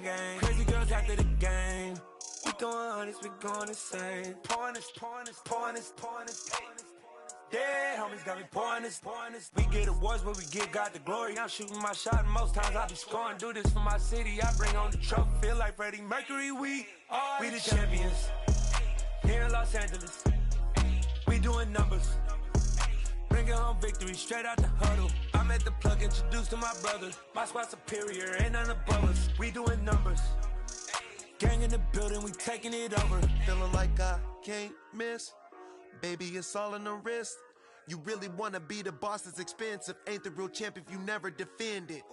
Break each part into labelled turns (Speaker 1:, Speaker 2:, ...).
Speaker 1: gang. Crazy girls after the game. We throwing hundreds, we going insane. Pouring this. Yeah, homies got me pouring this. We get awards, but we give God the glory. I'm shooting my shot, and most times I be scoring. Do this for my city, I bring on the trophy. Feel like Freddie Mercury, we the champions. Here in Los Angeles, we doing numbers. Bringing home victory, straight out the huddle. I'm at the plug, introduced to my brothers. My squad superior, ain't none above us. We doing numbers. Gang in the building, we taking it over.
Speaker 2: Feeling like I can't miss. Baby, it's all in the wrist. You really wanna be the boss, it's expensive. Ain't the real champ if you never defend it.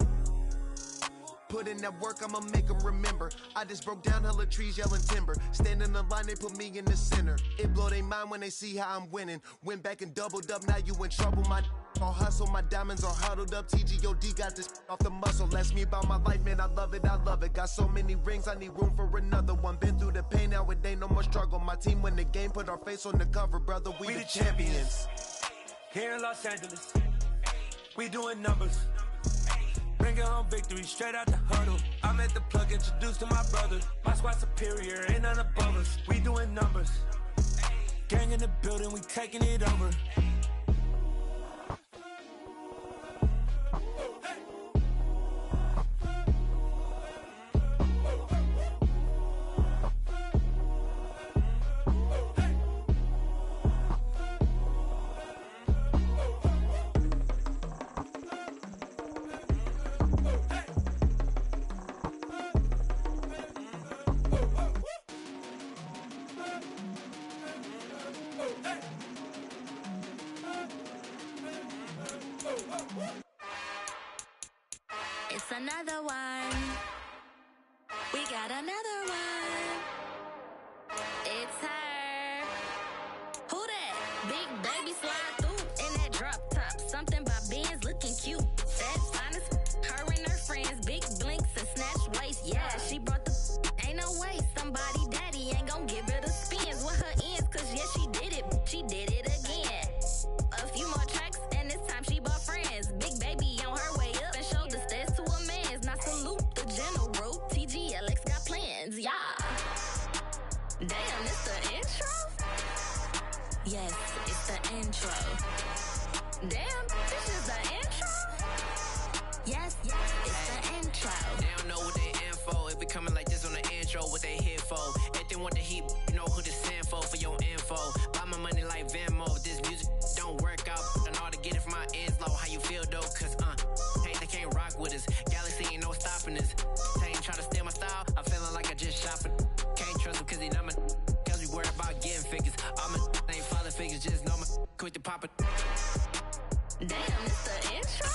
Speaker 2: Put in that work, I'ma make them remember. I just broke down hella trees, yelling timber. Stand in the line, they put me in the center. It blow their mind when they see how I'm winning. Went back and doubled up, now you in trouble. My all hustle, my diamonds are huddled up. TGOD got this off the muscle. Ask me about my life, man, I love it. Got so many rings, I need room for another one. Been through the pain, now it ain't no more struggle. My team win the game, put our face on the cover, brother. We the champions.
Speaker 1: Here in Los Angeles, we doing numbers. Bringing home victory, straight out the huddle. I'm at the plug, introduced to my brothers. My squad superior, ain't none above us. We doing numbers. Gang in the building, we taking it over.
Speaker 3: It's another one. We got another one. It's her. Who that? Big baby slide through in that drop top. Something by Benz looking cute. That finest. Her and her friends. Big blinks and snatch waist. Yeah, she brought the. Ain't no way. Somebody daddy ain't gon' give her the spins with her ends. Cause yeah, she did it. She did it again. A few more tracks and this time she bought friends. Big baby on her way up and showed the stairs to a man's. Now salute the general. TGLX got plans, yeah. Damn, it's the intro? Yes, it's the intro. Damn, this is the intro? Yes, it's the intro.
Speaker 4: They don't know what they in for. If we coming like this on the intro, what they here for? If they want the heat, you know who to send for your info. Buy my money like Venmo. This music don't work out. And all to get it from my ends low. How you feel though? Cause hey, they can't rock with us. Galaxy ain't no stopping us. They ain't try to steal my style. I'm feeling like I just shot for. Can't trust him cause he not my. Cause we worried about getting figures. All my ain't father figures. Just know my quit the pop it.
Speaker 3: Damn, it's the intro?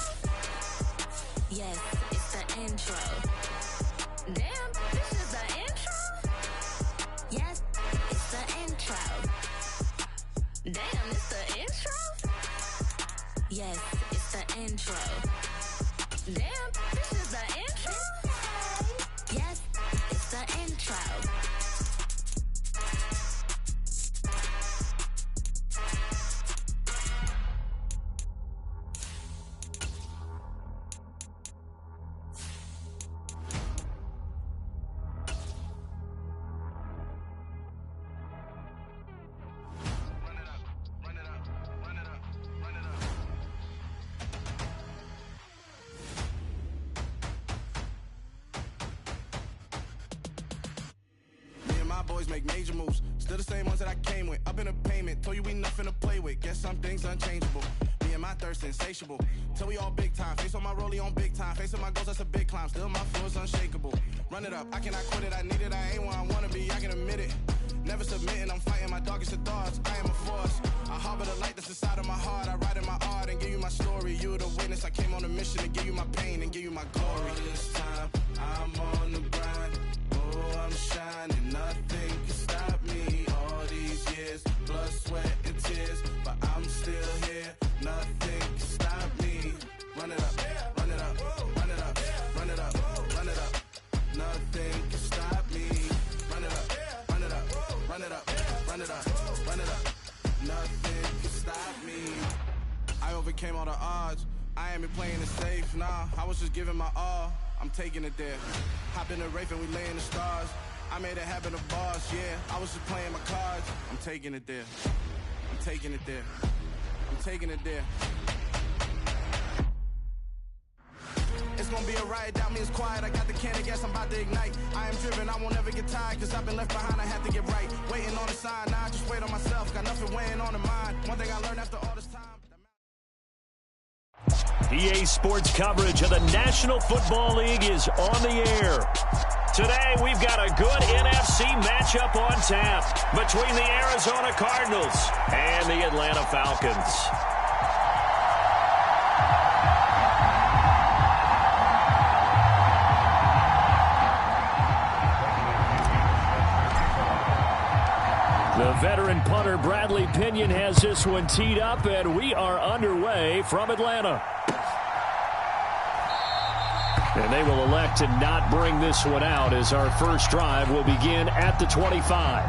Speaker 3: Yes, it's the intro. Damn, this is the intro? Yes, it's the intro. Damn, it's the intro? Yes, it's the intro. Damn, this is the intro? Yes, it's the intro.
Speaker 5: Boys make major moves, still the same ones that I came with. Up in a payment, told you we nothing to play with. Guess some things unchangeable. Me and my thirst insatiable. Till we all big time. Face on my rollie on big time. Face on my goals, that's a big climb. Still my flow is unshakable. Run it up, I cannot quit it. I need it, I ain't where I wanna be. I can admit it. Never submitting, I'm fighting my darkest of thoughts. I am a force. I harbor the light that's inside of my heart. I write in my art and give you my story. You the witness. I came on a mission to give you my pain and give you my glory. All this time, I'm on the grind. Oh, I'm shining, nothing can stop me. All these years, blood, sweat, and tears, but I'm still here. Nothing can stop me. Run it up, run it up, run it up, run it up, run it up. Nothing can stop me. Run it up, run it up, run it up, run it up, run it up. Nothing can stop me. I overcame all the odds. I ain't been playing it safe, nah. I was just giving my all. I'm taking it there. Hop in the Wraith and we lay in the stars. I made it happen to bars, yeah. I was just playing my cards. I'm taking it there. I'm taking it there. I'm taking it there. It's gonna be a riot, doubt me, it's quiet. I got the can of gas, I'm about to ignite. I am driven, I won't ever get tired, cause I've been left behind, I have to get right. Waiting on a sign, now I just wait on myself. Got nothing weighing on the mind. One thing I learned after all this time.
Speaker 6: EA Sports coverage of the National Football League is on the air. Today, we've got a good NFC matchup on tap between the Arizona Cardinals and the Atlanta Falcons. The veteran punter Bradley Pinion has this one teed up, and we are underway from Atlanta. And they will elect to not bring this one out as our first drive will begin at the 25.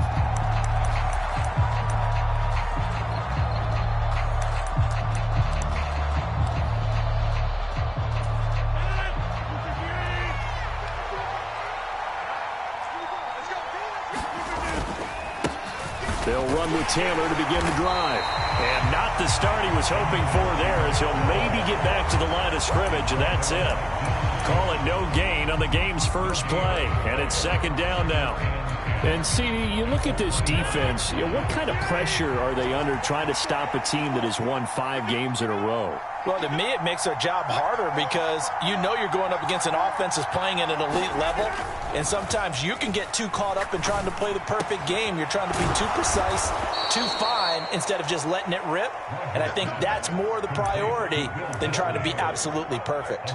Speaker 6: They'll run with Taylor to begin the drive. And not the start he was hoping for there, as he'll maybe get back to the line of scrimmage, and that's it. Call it no gain on the game's first play, and it's second down now. And, see, you look at this defense, what kind of pressure are they under trying to stop a team that has won 5 games in a row?
Speaker 7: Well, to me, it makes their job harder because you know you're going up against an offense that's playing at an elite level, and sometimes you can get too caught up in trying to play the perfect game. You're trying to be too precise, too fine, instead of just letting it rip, and I think that's more the priority than trying to be absolutely perfect.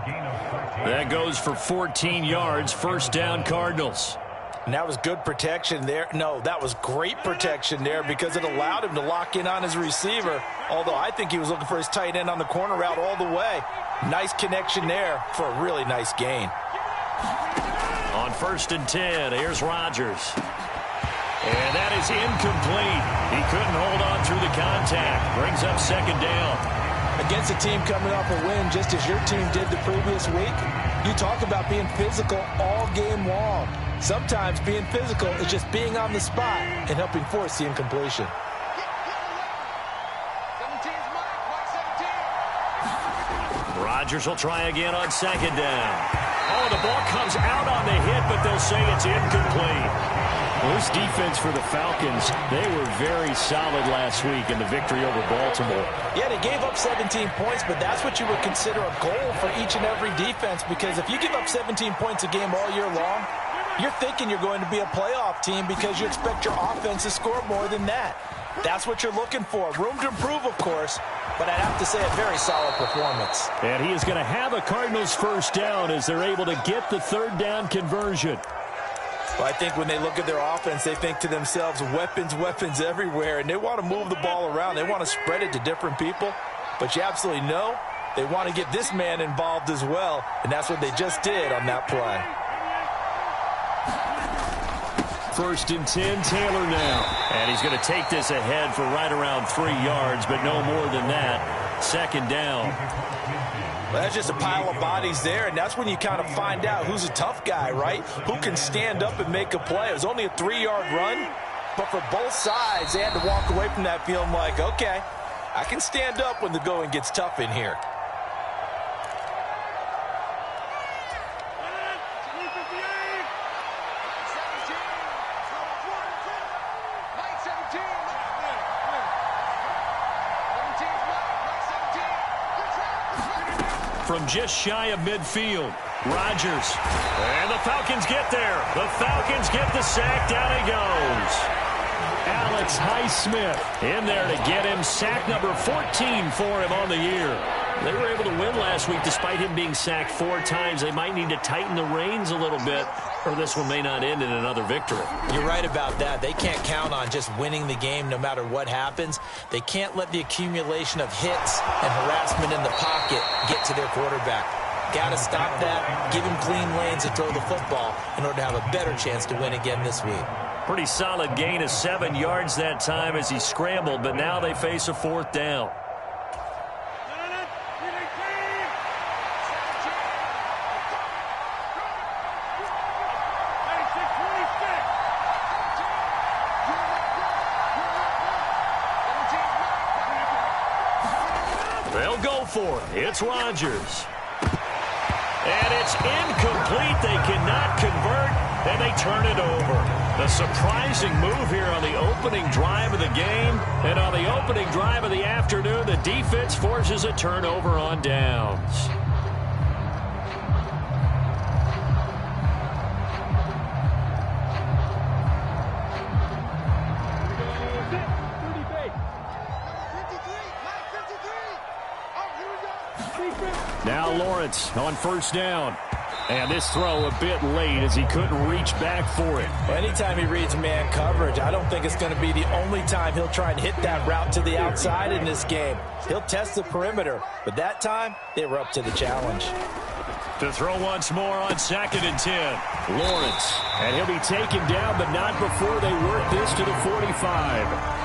Speaker 6: That goes for 14 yards, first down Cardinals.
Speaker 7: And that was good protection there. No, that was great protection there because it allowed him to lock in on his receiver, although I think he was looking for his tight end on the corner route all the way. Nice connection there for a really nice gain.
Speaker 6: On 1st and 10, here's Rodgers. And that is incomplete. He couldn't hold on through the contact. Brings up second down.
Speaker 7: Against a team coming off a win just as your team did the previous week, you talk about being physical all game long. Sometimes being physical is just being on the spot and helping force the incompletion.
Speaker 6: Rodgers will try again on second down. Oh, the ball comes out on the hit, but they'll say it's incomplete. Well, this defense for the Falcons, they were very solid last week in the victory over Baltimore.
Speaker 7: Yeah, they gave up 17 points, but that's what you would consider a goal for each and every defense, because if you give up 17 points a game all year long, you're thinking you're going to be a playoff team because you expect your offense to score more than that. That's what you're looking for. Room to improve, of course, but I'd have to say a very solid performance.
Speaker 6: And he is going to have a Cardinals first down as they're able to get the third down conversion.
Speaker 7: Well, I think when they look at their offense, they think to themselves, weapons, weapons everywhere, and they want to move the ball around. They want to spread it to different people, but you absolutely know they want to get this man involved as well, and that's what they just did on that play.
Speaker 6: 1st and 10, Taylor now. And he's going to take this ahead for right around 3 yards, but no more than that. Second down.
Speaker 7: Well, that's just a pile of bodies there, and that's when you kind of find out who's a tough guy, right? Who can stand up and make a play. It was only a 3-yard run, but for both sides, they had to walk away from that feeling like, okay, I can stand up when the going gets tough in here.
Speaker 6: From just shy of midfield, Rodgers. And the Falcons get there. The Falcons get the sack. Down he goes. Alex Highsmith in there to get him. Sack number 14 for him on the year. They were able to win last week despite him being sacked 4 times. They might need to tighten the reins a little bit, or this one may not end in another victory.
Speaker 7: You're right about that. They can't count on just winning the game no matter what happens. They can't let the accumulation of hits and harassment in the pocket get to their quarterback. Got to stop that, give him clean lanes to throw the football in order to have a better chance to win again this week.
Speaker 6: Pretty solid gain of 7 yards that time as he scrambled, but now they face a 4th down. for it. It's Rodgers. And it's incomplete. They cannot convert, and they turn it over. A surprising move here on the opening drive of the game. And on the opening drive of the afternoon, the defense forces a turnover on downs. Now Lawrence on first down. And this throw a bit late as he couldn't reach back for it.
Speaker 7: Anytime he reads man coverage, I don't think it's going to be the only time he'll try and hit that route to the outside in this game. He'll test the perimeter, but that time they were up to the challenge.
Speaker 6: To throw once more on 2nd and 10. Lawrence. And he'll be taken down, but not before they work this to the 45.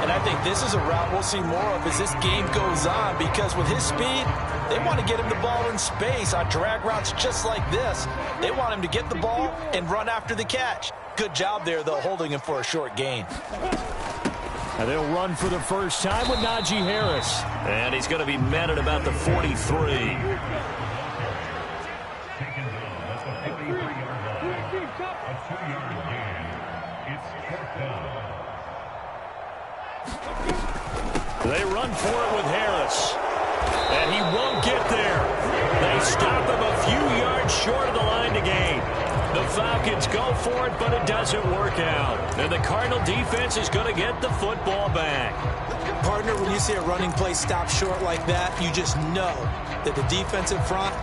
Speaker 7: And I think this is a route we'll see more of as this game goes on, because with his speed, they want to get him the ball in space on drag routes just like this. They want him to get the ball and run after the catch. Good job there, though, holding him for a short gain.
Speaker 6: And they'll run for the first time with Najee Harris. And he's going to be met at about the 43. They run for it with Harris. And he won't get there. They stop him a few yards short of the line to gain. The Falcons go for it, but it doesn't work out. And the Cardinal defense is going to get the football back.
Speaker 7: Partner, when you see a running play stop short like that, you just know that the defensive front,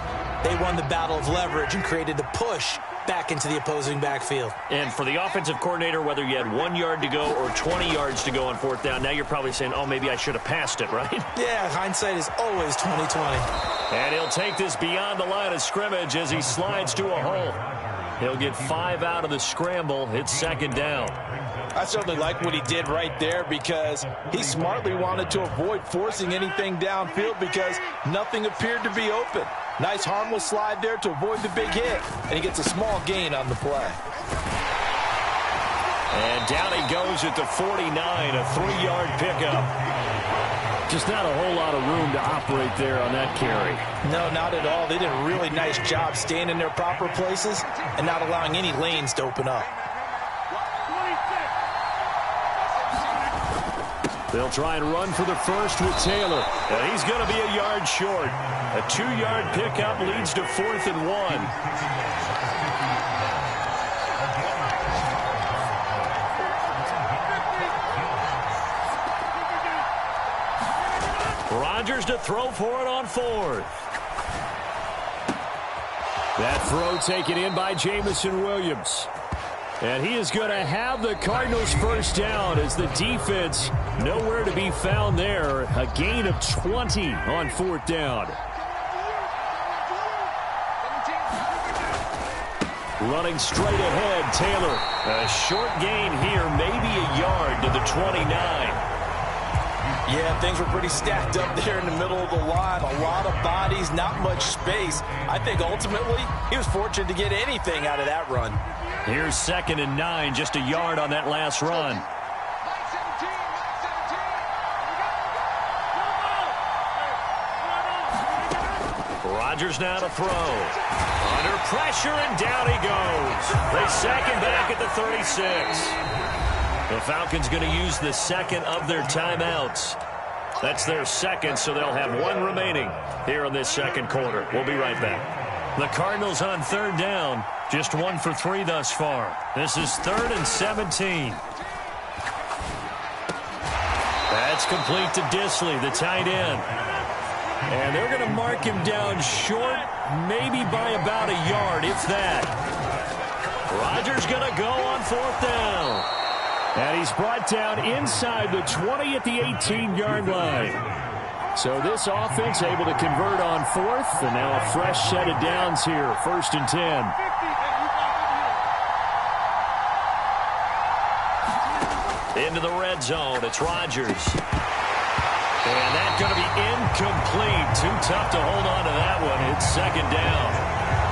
Speaker 7: they won the battle of leverage and created the push back into the opposing backfield.
Speaker 6: And for the offensive coordinator, whether you had 1 yard to go or 20 yards to go on fourth down, now you're probably saying, oh, maybe I should have passed it, right?
Speaker 7: Yeah, hindsight is always 20/20.
Speaker 6: And he'll take this beyond the line of scrimmage as he slides to a hole. He'll get 5 out of the scramble. It's 2nd down.
Speaker 7: I certainly like what he did right there, because he smartly wanted to avoid forcing anything downfield because nothing appeared to be open. Nice harmless slide there to avoid the big hit, and he gets a small gain on the play.
Speaker 6: And down he goes at the 49, a 3-yard pickup. Just not a whole lot of room to operate there on that carry.
Speaker 7: No, not at all. They did a really nice job staying in their proper places and not allowing any lanes to open up.
Speaker 6: They'll try and run for the first with Taylor. And he's going to be a yard short. A 2-yard pickup leads to 4th and 1. Rodgers to throw for it on 4th. That throw taken in by Jamison Williams. And he is going to have the Cardinals first down as the defense nowhere to be found there. A gain of 20 on 4th down. Running straight ahead, Taylor. A short gain here, maybe a yard to the 29.
Speaker 7: Yeah, things were pretty stacked up there in the middle of the line. A lot of bodies, not much space. I think ultimately he was fortunate to get anything out of that run.
Speaker 6: Here's 2nd and 9, just a yard on that last run. Rodgers now to throw. Under pressure, and down he goes. They sack him back at the 36. The Falcons going to use the second of their timeouts. That's their second, so they'll have 1 remaining here in this second quarter. We'll be right back. The Cardinals on 3rd down, just 1 for 3 thus far. This is 3rd and 17. That's complete to Disley, the tight end. And they're going to mark him down short, maybe by about a yard, if that. Rodgers going to go on 4th down. And he's brought down inside the 20 at the 18-yard line. So this offense able to convert on 4th, and now a fresh set of downs here, 1st and 10. Into the red zone, it's Rodgers. And that's going to be incomplete. Too tough to hold on to that one. It's 2nd down.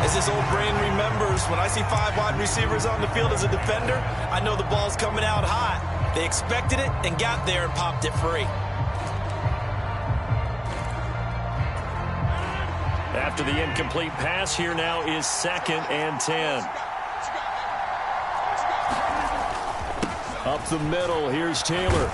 Speaker 7: As his old brain remembers, when I see 5 wide receivers on the field as a defender, I know the ball's coming out hot. They expected it and got there and popped it free.
Speaker 6: After the incomplete pass, here now is 2nd and 10. Up the middle, here's Taylor.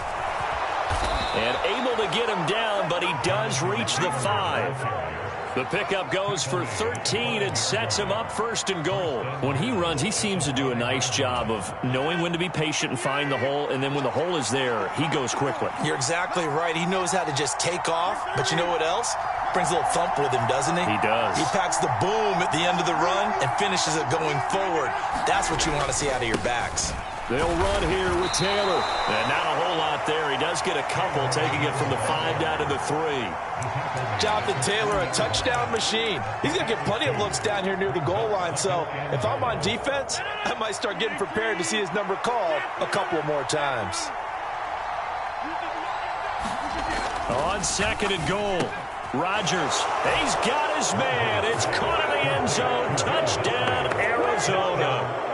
Speaker 6: And able to get him down, but he does reach the 5. The pickup goes for 13 and sets him up 1st and goal. When he runs, he seems to do a nice job of knowing when to be patient and find the hole, and then when the hole is there, he goes quickly.
Speaker 7: You're exactly right. He knows how to just take off, but you know what else? Brings a little thump with him, doesn't he?
Speaker 6: He does.
Speaker 7: He packs the boom at the end of the run and finishes it going forward. That's what you want to see out of your backs.
Speaker 6: They'll run here with Taylor. And not a whole lot there. He does get a couple, taking it from the 5 down to the 3.
Speaker 7: Jonathan Taylor, a touchdown machine. He's going to get plenty of looks down here near the goal line. So if I'm on defense, I might start getting prepared to see his number called a couple more times.
Speaker 6: On 2nd and goal, Rodgers. He's got his man. It's caught in the end zone. Touchdown, Arizona.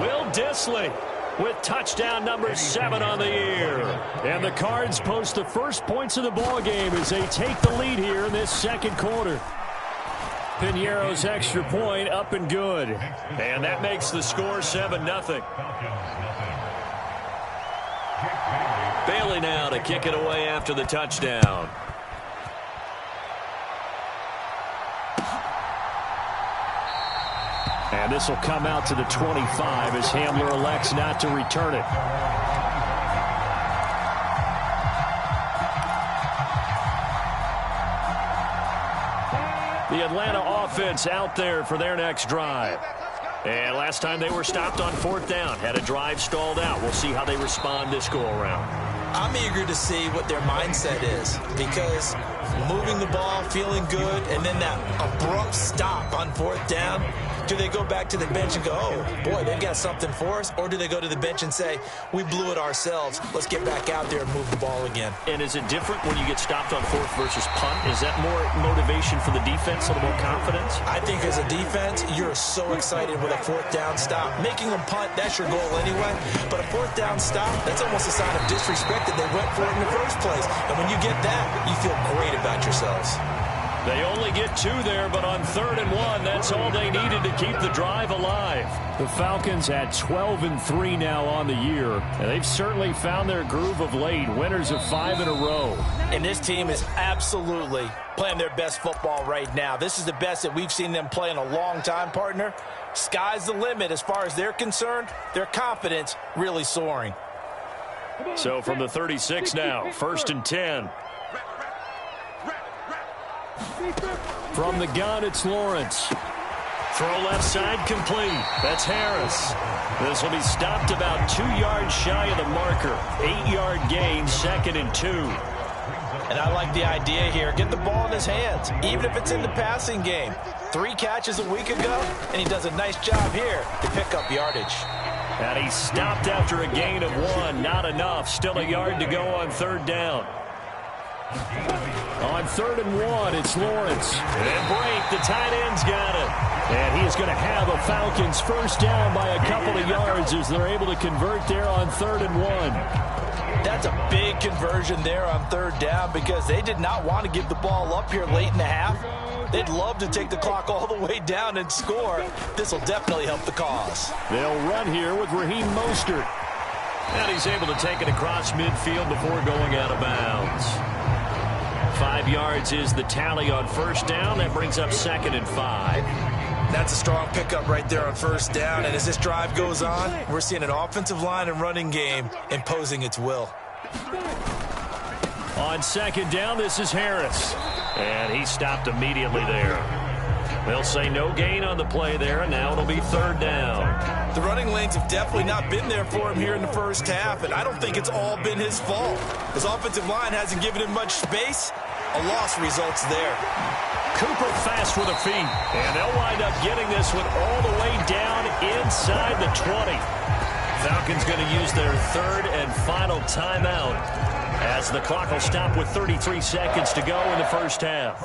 Speaker 6: Will Dissly with touchdown number 7 on the year. And the Cards post the first points of the ball game as they take the lead here in this 2nd quarter. Piñeiro's extra point up and good. And that makes the score 7-0. Bailey now to kick it away after the touchdown. And this will come out to the 25 as Hamler elects not to return it. The Atlanta offense out there for their next drive. And last time they were stopped on 4th down, had a drive stalled out. We'll see how they respond this go-around.
Speaker 7: I'm eager to see what their mindset is, because moving the ball, feeling good, and then that abrupt stop on 4th down, do they go back to the bench and go, oh, boy, they've got something for us? Or do they go to the bench and say, we blew it ourselves, let's get back out there and move the ball again?
Speaker 6: And is it different when you get stopped on 4th versus punt? Is that more motivation for the defense, a little more confidence?
Speaker 7: I think as a defense, you're so excited with a 4th down stop. Making them punt, that's your goal anyway. But a 4th down stop, that's almost a sign of disrespect that they went for it in the first place. And when you get that, you feel great about yourselves.
Speaker 6: They only get 2 there, but on 3rd and 1, that's all they needed to keep the drive alive. The Falcons at 12-3 now on the year, and they've certainly found their groove of late, winners of 5 in a row.
Speaker 7: And this team is absolutely playing their best football right now. This is the best that we've seen them play in a long time, partner. Sky's the limit as far as they're concerned. Their confidence really soaring.
Speaker 6: So from the 36 now, 1st and 10. From the gun, it's Lawrence. Throw left side complete. That's Harris. This will be stopped about 2 yards shy of the marker. 8-yard gain, 2nd and 2.
Speaker 7: And I like the idea here. Get the ball in his hands, even if it's in the passing game. 3 catches a week ago, and he does a nice job here to pick up yardage.
Speaker 6: And he stopped after a gain of 1. Not enough. Still a yard to go on 3rd down. On 3rd and 1, it's Lawrence. And Brake, the tight end's got it. And he is going to have a Falcons first down by a couple of yards as they're able to convert there on 3rd and 1.
Speaker 7: That's a big conversion there on 3rd down because they did not want to give the ball up here late in the half. They'd love to take the clock all the way down and score. This will definitely help the cause.
Speaker 6: They'll run here with Raheem Mostert. And he's able to take it across midfield before going out of bounds. 5 yards is the tally on 1st down. That brings up 2nd and 5.
Speaker 7: That's a strong pickup right there on 1st down. And as this drive goes on, we're seeing an offensive line and running game imposing its will.
Speaker 6: On 2nd down, this is Harris. And he stopped immediately there. They'll say no gain on the play there, and now it'll be 3rd down.
Speaker 7: The running lanes have definitely not been there for him here in the first half, and I don't think it's all been his fault. His offensive line hasn't given him much space. A loss results there.
Speaker 6: Cooper fast with a feet, and they'll wind up getting this one all the way down inside the 20. Falcons going to use their 3rd and final timeout as the clock will stop with 33 seconds to go in the first half.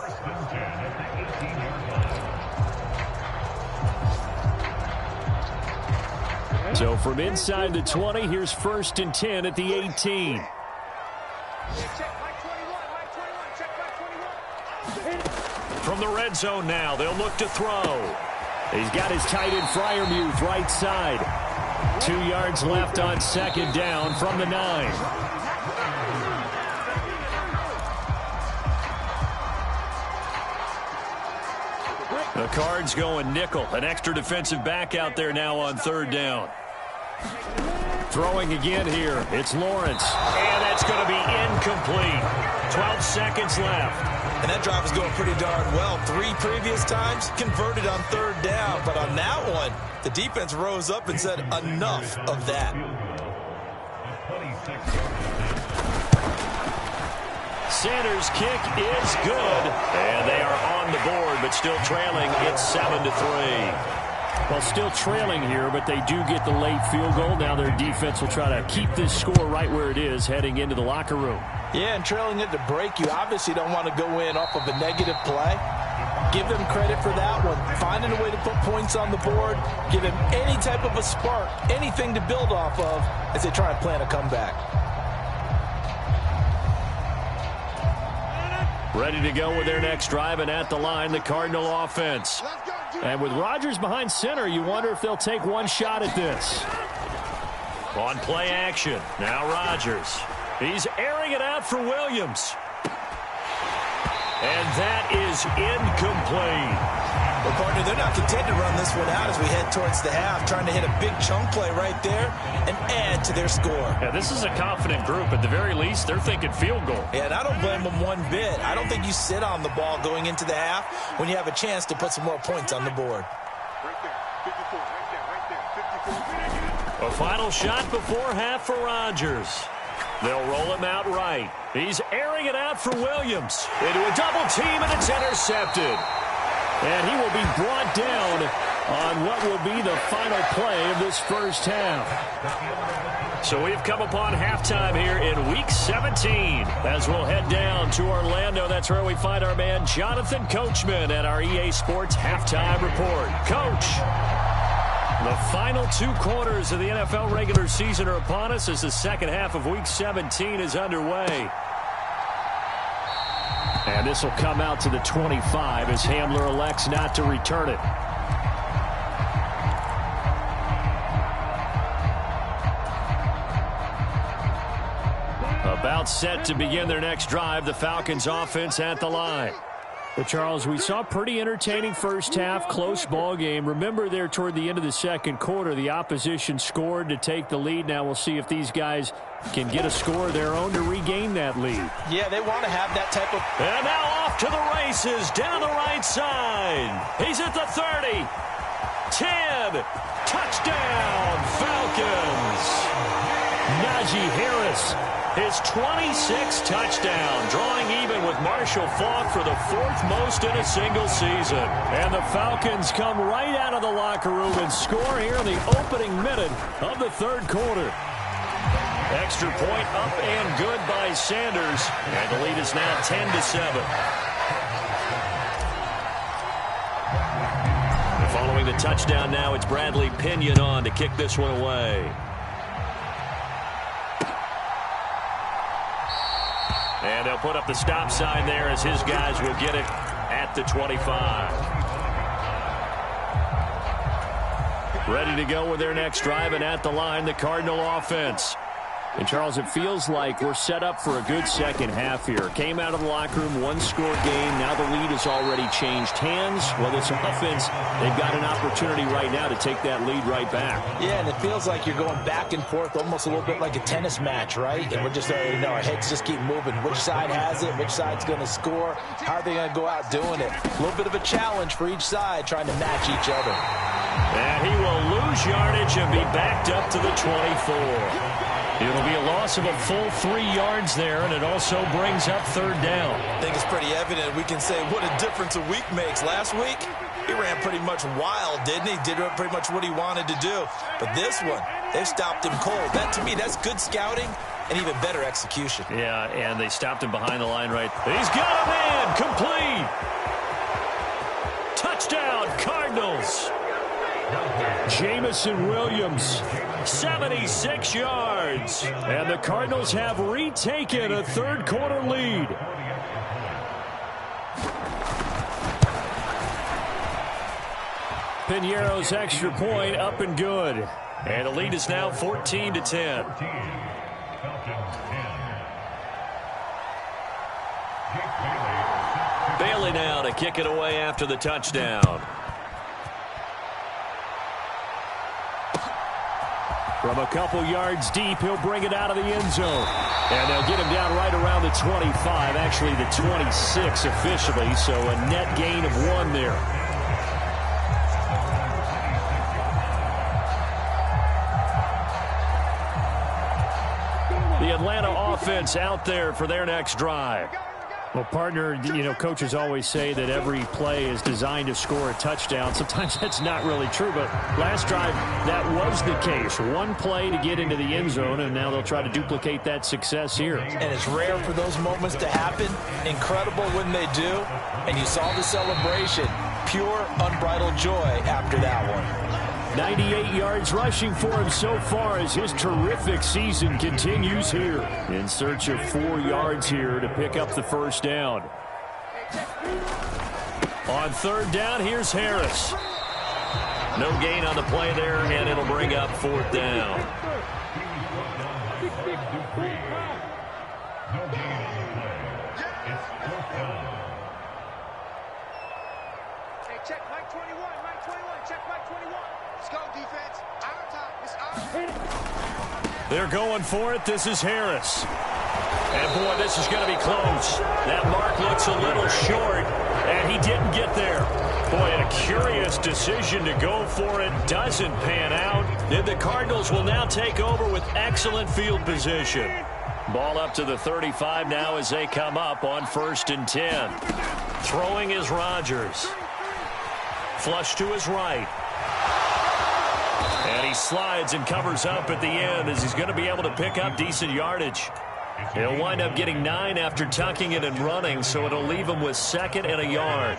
Speaker 6: So from inside the 20, here's 1st and 10 at the 18. From the red zone now. They'll look to throw. He's got his tight end Freiermuth right side. 2 yards left on second down from the 9. The Cards going nickel. An extra defensive back out there now on third down. Throwing again here. It's Lawrence. And that's going to be incomplete. 12 seconds left.
Speaker 7: And that drive is going pretty darn well. 3 previous times converted on third down. But on that one, the defense rose up and said enough of that.
Speaker 6: Sanders' kick is good. And they are on the board, but still trailing. It's 7-3.
Speaker 8: Well, still trailing here, but they do get the late field goal. Now their defense will try to keep this score right where it is heading into the locker room.
Speaker 7: Yeah, and trailing it to break, you obviously don't want to go in off of a negative play. Give them credit for that one. Finding a way to put points on the board, give them any type of a spark, anything to build off of as they try and plan a comeback.
Speaker 6: Ready to go with their next drive, and at the line, the Cardinal offense.
Speaker 8: And with Rodgers behind center, you wonder if they'll take one shot at this.
Speaker 6: On play action, now Rodgers. He's airing it out for Williams. And that is incomplete.
Speaker 7: Well, partner, they're not content to run this one out as we head towards the half, trying to hit a big chunk play right there and add to their score.
Speaker 8: Yeah, this is a confident group. At the very least, they're thinking field goal.
Speaker 7: Yeah, and I don't blame them one bit. I don't think you sit on the ball going into the half when you have a chance to put some more points on the board.
Speaker 6: A final shot before half for Rodgers. They'll roll him out right. He's airing it out for Williams. Into a double team, and it's intercepted.
Speaker 8: And he will be brought down on what will be the final play of this first half.
Speaker 6: So we've come upon halftime here in Week 17. As we'll head down to Orlando, that's where we find our man Jonathan Coachman at our EA Sports Halftime Report. Coach, the final 2 quarters of the NFL regular season are upon us as the second half of Week 17 is underway.
Speaker 8: And this will come out to the 25 as Hamler elects not to return it.
Speaker 6: About set to begin their next drive, the Falcons offense at the line.
Speaker 8: But, Charles, we saw pretty entertaining first half, close ball game. Remember there toward the end of the second quarter, the opposition scored to take the lead. Now we'll see if these guys can get a score of their own to regain that lead.
Speaker 7: Yeah, they want to have that type of...
Speaker 6: And now off to the races, down the right side. He's at the 30. 10. Touchdown, Falcons.
Speaker 8: Najee Harris.
Speaker 6: His 26th touchdown, drawing even with Marshall Faulk for the 4th most in a single season.
Speaker 8: And the Falcons come right out of the locker room and score here in the opening minute of the third quarter.
Speaker 6: Extra point up and good by Sanders. And the lead is now 10-7. Following the touchdown now, it's Bradley Pinion on to kick this one away. And they'll put up the stop sign there as his guys will get it at the 25. Ready to go with their next drive, and at the line, the Cardinal offense.
Speaker 8: And, Charles, it feels like we're set up for a good second half here. Came out of the locker room, one-score game. Now the lead has already changed hands. Well, this offense, they've got an opportunity right now to take that lead right back.
Speaker 7: Yeah, and it feels like you're going back and forth almost a little bit like a tennis match, right? And we're just, our heads just keep moving. Which side has it? Which side's going to score? How are they going to go out doing it? A little bit of a challenge for each side trying to match each other.
Speaker 6: And he will lose yardage and be backed up to the 24. It'll be a loss of a full 3 yards there, and it also brings up third down.
Speaker 7: I think it's pretty evident. We can say what a difference a week makes. Last week, he ran pretty much wild, didn't he? Did pretty much what he wanted to do. But this one, they stopped him cold. That, to me, that's good scouting and even better execution.
Speaker 6: Yeah, and they stopped him behind the line right. He's got a man, complete. Touchdown, Cardinals.
Speaker 8: Jamison Williams,
Speaker 6: 76 yards.
Speaker 8: And the Cardinals have retaken a third quarter lead.
Speaker 6: Piñeiro's extra point up and good. And the lead is now 14-10. Bailey now to kick it away after the touchdown. From a couple yards deep, he'll bring it out of the end zone. And they'll get him down right around the 25, actually the 26 officially, so a net gain of 1 there. The Atlanta offense out there for their next drive.
Speaker 8: Well, partner, coaches always say that every play is designed to score a touchdown. Sometimes that's not really true, but last drive, that was the case. One play to get into the end zone, and now they'll try to duplicate that success here. And
Speaker 7: it's rare for those moments to happen. Incredible when they do. And you saw the celebration. Pure, unbridled joy after that one.
Speaker 8: 98 yards rushing for him so far as his terrific season continues here. In search of 4 yards here to pick up the first down. On third down, here's Harris.
Speaker 6: No gain on the play there, and it'll bring up 4th down.
Speaker 9: Check Mike 21, Mike 21, check Mike 21. Let's go, defense. Our time. It's our.
Speaker 6: They're going for it. This is Harris. And, boy, this is going to be close. That mark looks a little short, and he didn't get there. Boy, a curious decision to go for it. Doesn't pan out. And the Cardinals will now take over with excellent field position. Ball up to the 35 now as they come up on 1st and 10. Throwing is Rodgers. Flush to his right. And he slides and covers up at the end as he's going to be able to pick up decent yardage. He'll wind up getting 9 after tucking it and running, so it'll leave him with 2nd and a yard.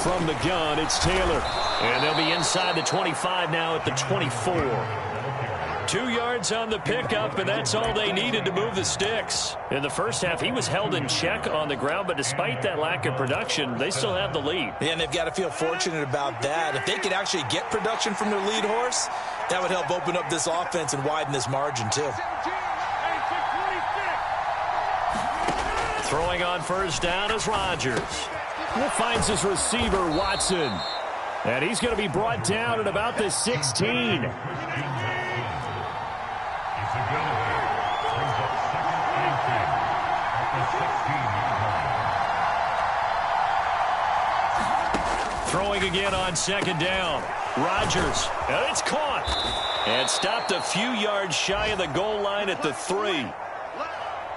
Speaker 6: From the gun, it's Taylor. And they'll be inside the 25 now at the 24. 2 yards on the pickup, and that's all they needed to move the sticks. In the first half, he was held in check on the ground, but despite that lack of production, they still have the lead.
Speaker 7: Yeah, and they've got to feel fortunate about that. If they could actually get production from their lead horse, that would help open up this offense and widen this margin, too.
Speaker 6: Throwing on first down is Rodgers.
Speaker 8: He finds his receiver, Watson. And he's going to be brought down at about the 16.
Speaker 6: Throwing again on 2nd down. Rodgers. And it's caught. And stopped a few yards shy of the goal line at the 3.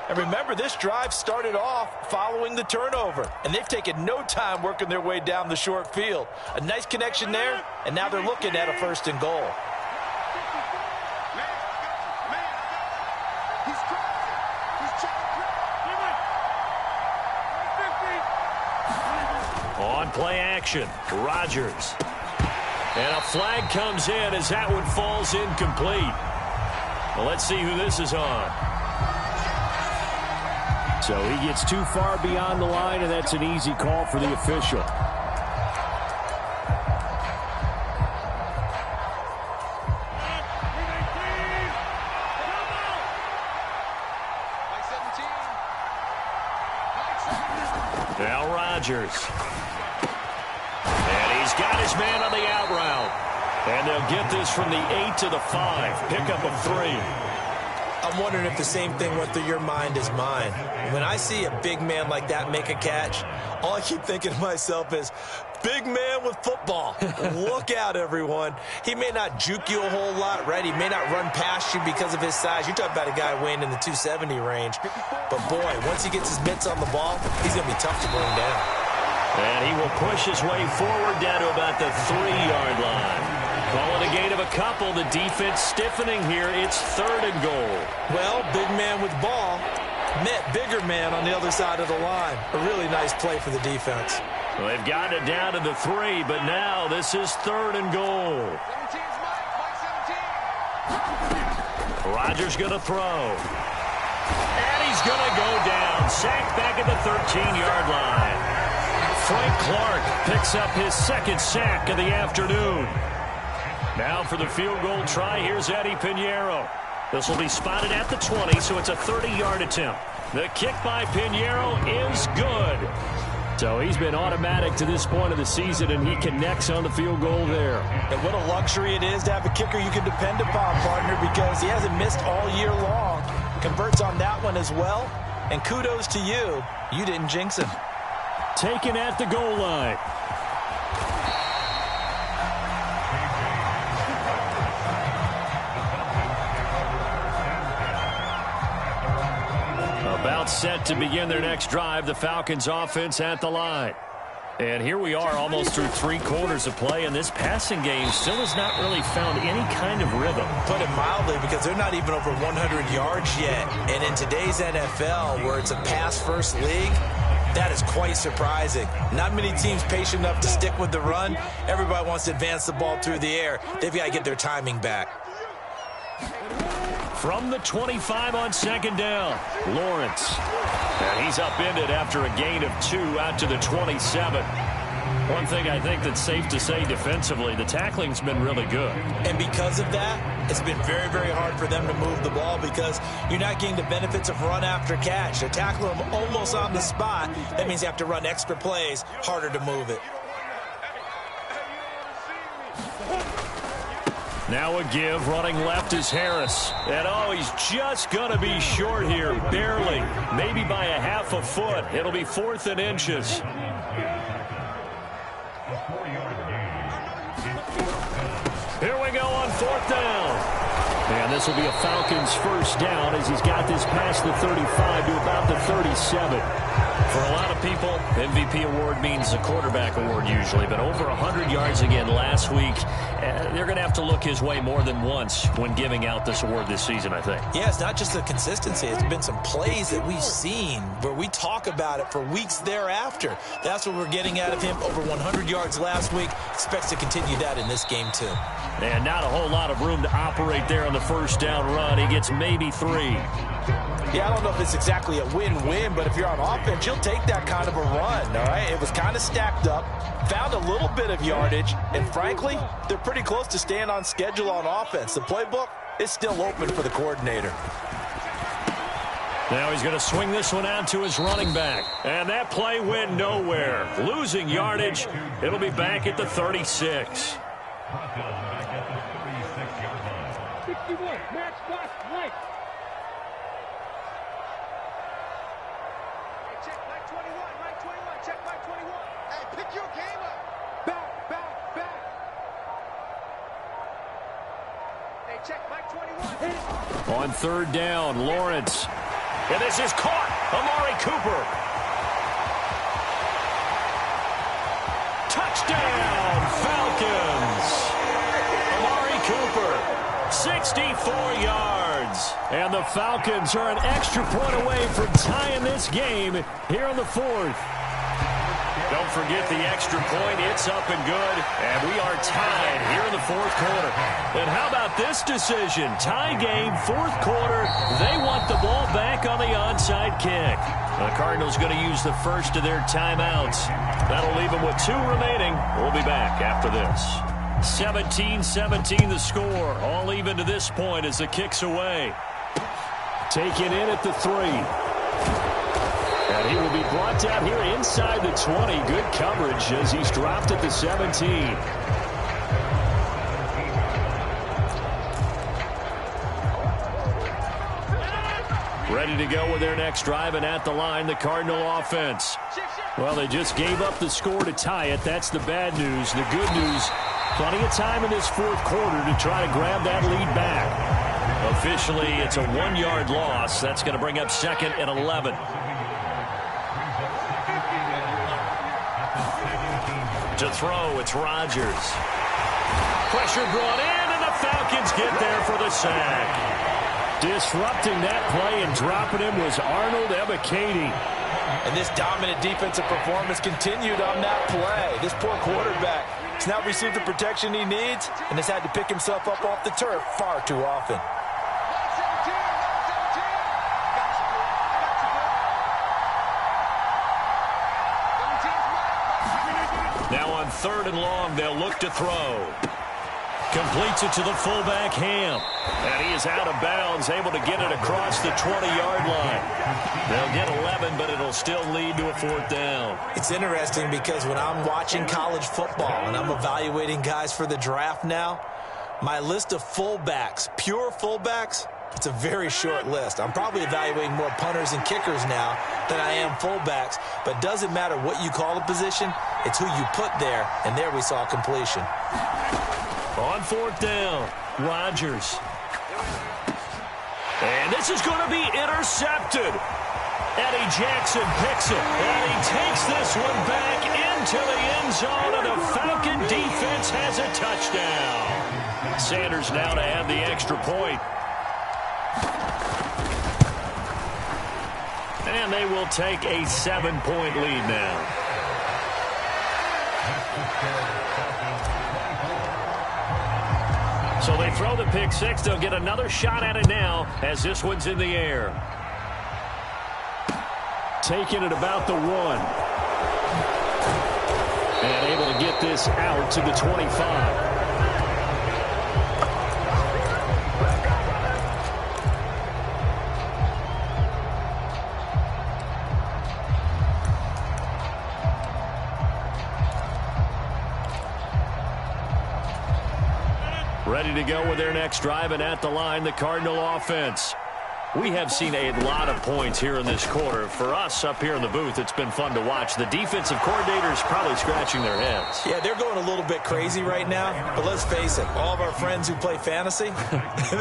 Speaker 7: And remember, this drive started off following the turnover. And they've taken no time working their way down the short field. A nice connection there, and now they're looking at a 1st and goal.
Speaker 6: On play action, Rodgers. And a flag comes in as that one falls incomplete. Well, let's see who this is on.
Speaker 8: So he gets too far beyond the line, and that's an easy call for the official.
Speaker 6: Now Rodgers. And he's got his man on the out route. And they'll get this from the 8 to the 5. Pickup of 3.
Speaker 7: I'm wondering if the same thing went through your mind as mine. When I see a big man like that make a catch, all I keep thinking to myself is, big man with football. Look out, everyone. He may not juke you a whole lot, right? He may not run past you because of his size. You're talking about a guy weighing in the 270 range. But, boy, once he gets his mitts on the ball, he's going to be tough to bring down.
Speaker 6: And he will push his way forward down to about the 3-yard line. Calling a gain of a couple. The defense stiffening here. It's 3rd and goal.
Speaker 7: Well, big man with ball met bigger man on the other side of the line. A really nice play for the defense.
Speaker 6: Well, they've gotten it down to the 3, but now this is 3rd and goal. Rodgers going to throw. And he's is going to go down. Sacked back at the 13-yard line. Frank Clark picks up his second sack of the afternoon. Now for the field goal try, here's Eddie Pinheiro. This will be spotted at the 20, so it's a 30-yard attempt. The kick by Pinheiro is good. So he's been automatic to this point of the season, and he connects on the field goal there.
Speaker 7: And what a luxury it is to have a kicker you can depend upon, partner, because he hasn't missed all year long. Converts on that one as well. And kudos to you. You didn't jinx him.
Speaker 6: Taken at the goal line. About set to begin their next drive, the Falcons offense at the line. And here we are almost through 3 quarters of play, and this passing game still has not really found any kind of rhythm.
Speaker 7: Put it mildly, because they're not even over 100 yards yet. And in today's NFL, where it's a pass-first league, that is quite surprising. Not many teams patient enough to stick with the run. Everybody wants to advance the ball through the air. They've got to get their timing back.
Speaker 6: From the 25 on second down, Lawrence. And he's upended after a gain of 2 out to the 27. One thing I think that's safe to say defensively, the tackling's been really good.
Speaker 7: And because of that, it's been very, very hard for them to move the ball because you're not getting the benefits of run after catch. They're tackling them almost on the spot. That means you have to run extra plays, harder to move it.
Speaker 6: Now a give, running left is Harris. And oh, he's just going to be short here, barely. Maybe by a half a foot. It'll be 4th and inches. Here we go on 4th down. And this will be a Falcons first down as he's got this past the 35 to about the 37. For a lot of people, MVP award means the quarterback award usually, but over 100 yards again last week. They're going to have to look his way more than once when giving out this award this season, I think.
Speaker 7: Yeah, it's not just the consistency. It's been some plays that we've seen where we talk about it for weeks thereafter. That's what we're getting out of him. Over 100 yards last week. Expects to continue that in this game, too.
Speaker 6: And not a whole lot of room to operate there on the first down run. He gets maybe 3.
Speaker 7: Yeah, I don't know if it's exactly a win-win, but if you're on offense, you'll take that kind of a run, all right? It was kind of stacked up, found a little bit of yardage, and frankly, they're pretty close to staying on schedule on offense. The playbook is still open for the coordinator.
Speaker 6: Now he's going to swing this one out to his running back. And that play went nowhere. Losing yardage. It'll be back at the 36.
Speaker 9: 61, match box right. Hey, check Mike 21, Mike 21, check Mike 21. Hey, pick your game up. Back. Hey, check Mike 21.
Speaker 6: On 3rd down, Lawrence. And this is caught. Amari Cooper. Touchdown, Falcons. Amari Cooper, 64 yards. And the Falcons are an extra point away from tying this game here in the 4th. Don't forget the extra point. It's up and good. And we are tied here in the 4th quarter. And how about this decision? Tie game, 4th quarter. They want the ball back on the onside kick. The Cardinals going to use the first of their timeouts. That'll leave them with 2 remaining. We'll be back after this. 17-17 the score. All even to this point as the kick's away. Taken in at the 3. And he will be brought down here inside the 20. Good coverage as he's dropped at the 17. Ready to go with their next drive, and at the line, the Cardinal offense. Well, they just gave up the score to tie it. That's the bad news. The good news, plenty of time in this 4th quarter to try to grab that lead back. Officially, it's a 1-yard loss. That's going to bring up 2nd and 11. To throw, it's Rodgers. Pressure brought in, and the Falcons get there for the sack. Disrupting that play and dropping him was Arnold Ebiketie.
Speaker 7: And this dominant defensive performance continued on that play. This poor quarterback has not received the protection he needs and has had to pick himself up off the turf far too often.
Speaker 6: third and long. They'll look to throw. Completes it to the fullback, Ham. And he is out of bounds, able to get it across the 20-yard line. They'll get 11, but it'll still lead to a fourth down.
Speaker 7: It's interesting because when I'm watching college football and I'm evaluating guys for the draft now, my list of fullbacks, pure fullbacks, it's a very short list. I'm probably evaluating more punters and kickers now than I am fullbacks, but it doesn't matter what you call a position, it's who you put there, and there we saw completion.
Speaker 6: On fourth down, Rodgers. And this is going to be intercepted. Eddie Jackson picks it, and he takes this one back into the end zone, and the Falcon defense has a touchdown. Sanders now to add the extra point. And they will take a 7-point lead now. So they throw the pick six. They'll get another shot at it now as this one's in the air. Taking it about the 1. And able to get this out to the 25. Ready to go with their next drive, and at the line, the Cardinal offense. We have seen a lot of points here in this quarter. For us up here in the booth, it's been fun to watch. The defensive coordinators probably scratching their heads.
Speaker 7: Yeah, they're going a little bit crazy right now, but let's face it, all of our friends who play fantasy,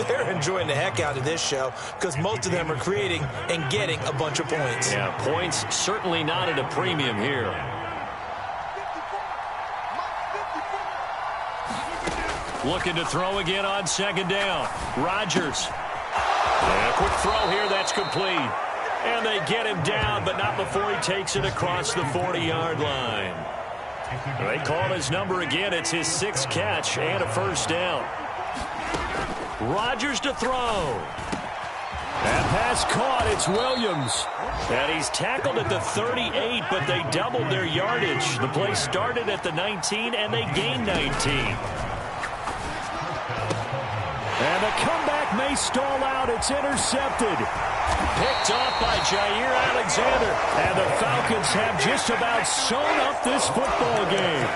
Speaker 7: they're enjoying the heck out of this show because most of them are creating and getting a bunch of points.
Speaker 6: Yeah, points certainly not at a premium here. Looking to throw again on second down. Rodgers. And a quick throw here, that's complete. And they get him down, but not before he takes it across the 40-yard line. They call his number again. It's his 6th catch and a first down. Rodgers to throw. And pass caught. It's Williams. And he's tackled at the 38, but they doubled their yardage. The play started at the 19, and they gained 19. And the comeback may stall out. It's intercepted. Picked off by Jair Alexander. And the Falcons have just about sewn up this football game.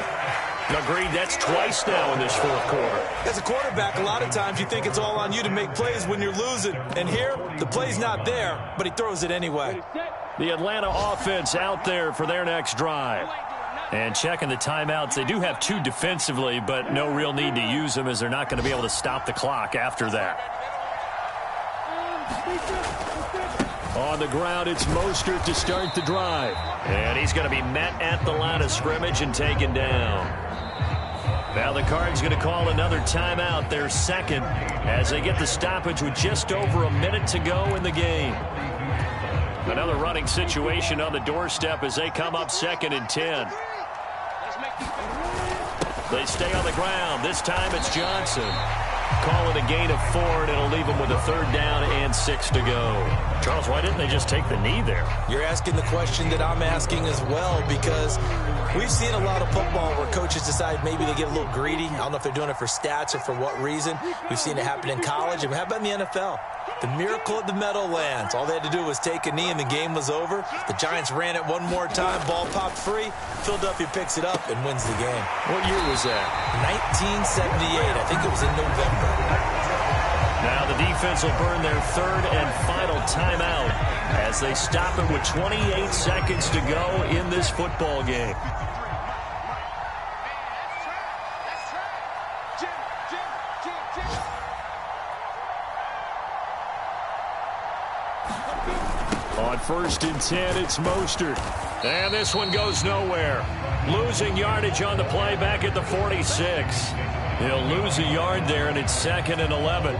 Speaker 6: Agreed, that's twice now in this fourth quarter.
Speaker 7: As a quarterback, a lot of times you think it's all on you to make plays when you're losing. And here, the play's not there, but he throws it anyway.
Speaker 6: The Atlanta offense out there for their next drive. And checking the timeouts, they do have 2 defensively, but no real need to use them as they're not going to be able to stop the clock after that. On the ground, it's Mostert to start the drive. And he's going to be met at the line of scrimmage and taken down. Now the Cards going to call another timeout, their second, as they get the stoppage with just over a minute to go in the game. Another running situation on the doorstep as they come up 2nd and 10. They stay on the ground. This time it's Johnson. Call it a gain of 4, and it'll leave them with a 3rd down and 6 to go. Charles, why didn't they just take the knee there?
Speaker 7: You're asking the question that I'm asking as well, because we've seen a lot of football where coaches decide maybe they get a little greedy. I don't know if they're doing it for stats or for what reason. We've seen it happen in college, and how about in the NFL? The miracle of the Meadowlands. All they had to do was take a knee and the game was over. The Giants ran it one more time. Ball popped free. Philadelphia picks it up and wins the game.
Speaker 6: What year was that?
Speaker 7: 1978. I think it was in November.
Speaker 6: Now the defense will burn their 3rd and final timeout as they stop it with 28 seconds to go in this football game. On 1st and 10, it's Mostert. And this one goes nowhere. Losing yardage on the play back at the 46. He'll lose a yard there, and it's 2nd and 11.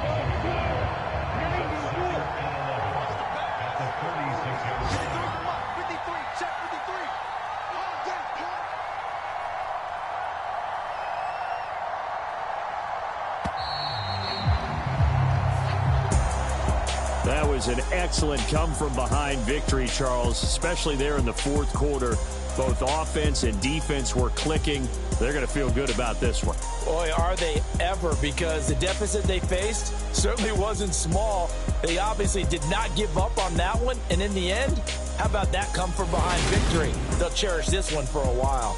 Speaker 6: That was was an excellent come-from-behind victory, Charles, especially there in the fourth quarter. Both offense and defense were clicking. They're going to feel good about this one.
Speaker 7: Boy, are they ever, because the deficit they faced certainly wasn't small. They obviously did not give up on that one, and in the end, how about that come-from-behind victory? They'll cherish this one for a while.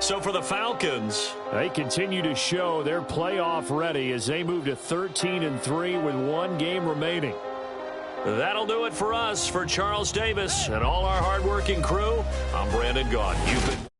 Speaker 6: So for the Falcons, they continue to show they're playoff ready as they move to 13-3 with one game remaining. That'll do it for us. For Charles Davis and all our hardworking crew, I'm Brandon Gaudin. You've been